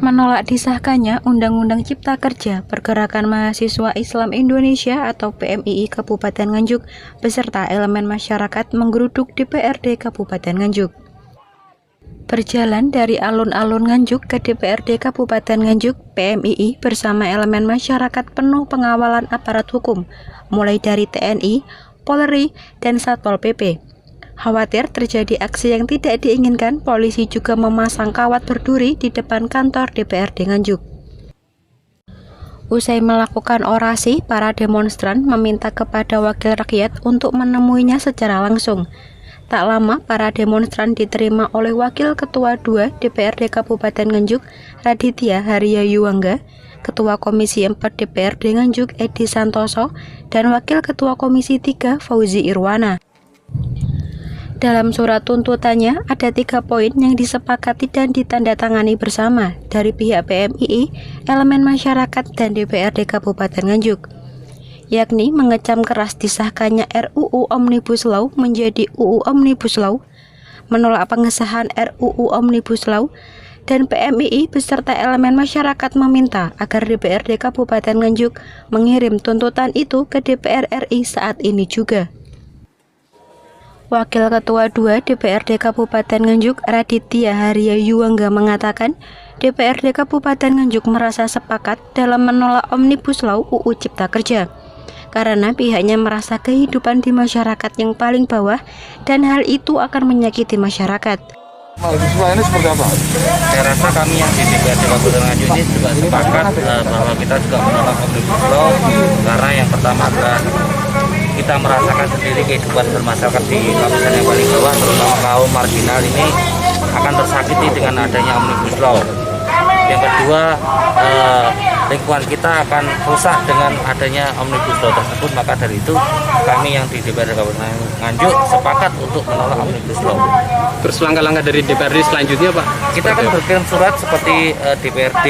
Menolak disahkannya Undang-Undang Cipta Kerja Pergerakan Mahasiswa Islam Indonesia atau PMII Kabupaten Nganjuk beserta elemen masyarakat menggeruduk DPRD Kabupaten Nganjuk. Berjalan dari alun-alun Nganjuk ke DPRD Kabupaten Nganjuk, PMII bersama elemen masyarakat penuh pengawalan aparat hukum, mulai dari TNI, Polri, dan Satpol PP. Khawatir terjadi aksi yang tidak diinginkan, polisi juga memasang kawat berduri di depan kantor DPRD Nganjuk. Usai melakukan orasi, para demonstran meminta kepada wakil rakyat untuk menemuinya secara langsung. Tak lama, para demonstran diterima oleh Wakil Ketua 2 DPRD Kabupaten Nganjuk, Raditya Harya Yuwangga, Ketua Komisi 4 DPRD Nganjuk, Edi Santoso, dan Wakil Ketua Komisi 3 Fauzi Irwana. Dalam surat tuntutannya, ada 3 poin yang disepakati dan ditandatangani bersama dari pihak PMII, elemen masyarakat, dan DPRD Kabupaten Nganjuk, yakni mengecam keras disahkannya RUU Omnibus Law menjadi UU Omnibus Law, menolak pengesahan RUU Omnibus Law, dan PMII beserta elemen masyarakat meminta agar DPRD Kabupaten Nganjuk mengirim tuntutan itu ke DPR RI saat ini juga. Wakil Ketua 2 DPRD Kabupaten Nganjuk, Raditya Harya Yuwangga mengatakan, DPRD Kabupaten Nganjuk merasa sepakat dalam menolak Omnibus Law UU Cipta Kerja, karena pihaknya merasa kehidupan di masyarakat yang paling bawah dan hal itu akan menyakiti masyarakat. Mahasiswa ini seperti apa? Saya rasa kami yang di DPRD Kabupaten Nganjuk ini juga sepakat bahwa kita juga menolak Omnibus Law, karena yang pertama adalah kita merasakan sendiri kehidupan bermasyarakat di kawasan yang paling bawah, terutama kaum marginal ini akan tersakiti dengan adanya Omnibus Law. Yang kedua, lingkungan kita akan rusak dengan adanya Omnibus Law tersebut. Maka dari itu kami yang di DPRD Kabupaten Nganjuk sepakat untuk menolak Omnibus Law. Terus langkah-langkah dari DPRD selanjutnya Pak? Kita akan berkirim surat seperti DPRD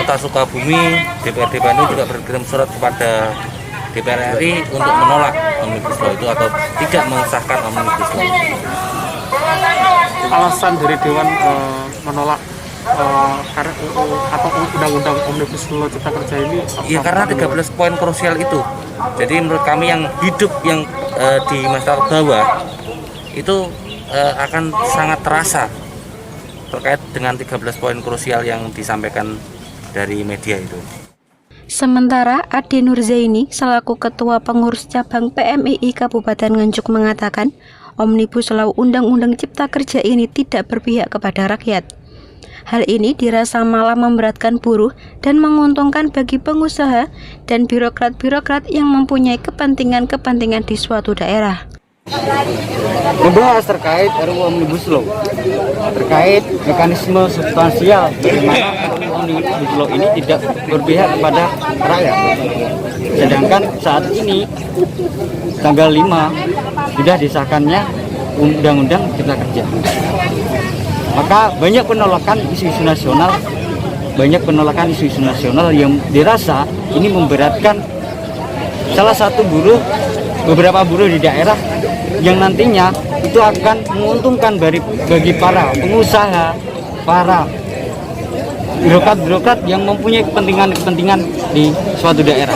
Kota Sukabumi, DPRD Bandung juga berkirim surat kepada DPR RI untuk menolak Omnibus Law itu atau tidak mengesahkan Omnibus Law. Alasan dari Dewan menolak karena atau undang-undang Omnibus Law Cipta Kerja ini? Ya karena 13 poin krusial itu. Jadi menurut kami yang hidup yang di masyarakat bawah itu akan sangat terasa terkait dengan 13 poin krusial yang disampaikan dari media itu. Sementara Ade Nurzaini selaku Ketua Pengurus Cabang PMII Kabupaten Nganjuk mengatakan, Omnibus Law Undang-Undang Cipta Kerja ini tidak berpihak kepada rakyat. Hal ini dirasa malah memberatkan buruh dan menguntungkan bagi pengusaha dan birokrat-birokrat yang mempunyai kepentingan-kepentingan di suatu daerah. Membahas terkait RUU Omnibus Law, terkait mekanisme substansial bagaimana RUU Omnibus Law ini tidak berpihak kepada rakyat. Sedangkan saat ini tanggal 5 sudah disahkannya Undang-Undang Cipta Kerja. Maka banyak penolakan isu-isu nasional, yang dirasa ini memberatkan salah satu beberapa buruh di daerah yang nantinya itu akan menguntungkan bagi para pengusaha, para birokrat-birokrat yang mempunyai kepentingan di suatu daerah.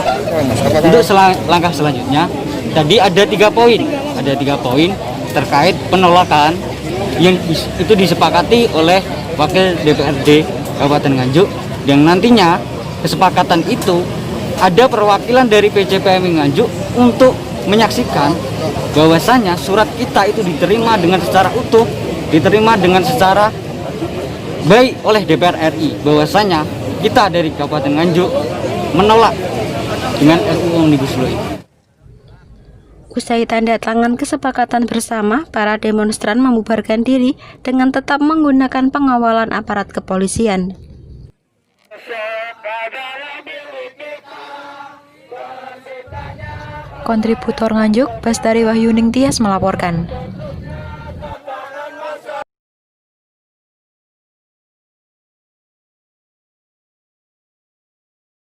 Untuk langkah selanjutnya, tadi ada 3 poin terkait penolakan yang itu disepakati oleh Wakil DPRD Kabupaten Nganjuk, yang nantinya kesepakatan itu ada perwakilan dari PCPMI Nganjuk untuk menyaksikan bahwasanya surat kita itu diterima dengan secara utuh, diterima dengan secara baik oleh DPR RI, bahwasanya kita dari Kabupaten Nganjuk menolak dengan RUU Omnibus Law ini. Usai tanda tangan kesepakatan bersama, para demonstran membubarkan diri dengan tetap menggunakan pengawalan aparat kepolisian. Kontributor Nganjuk, Bestari Wahyuning Tias melaporkan.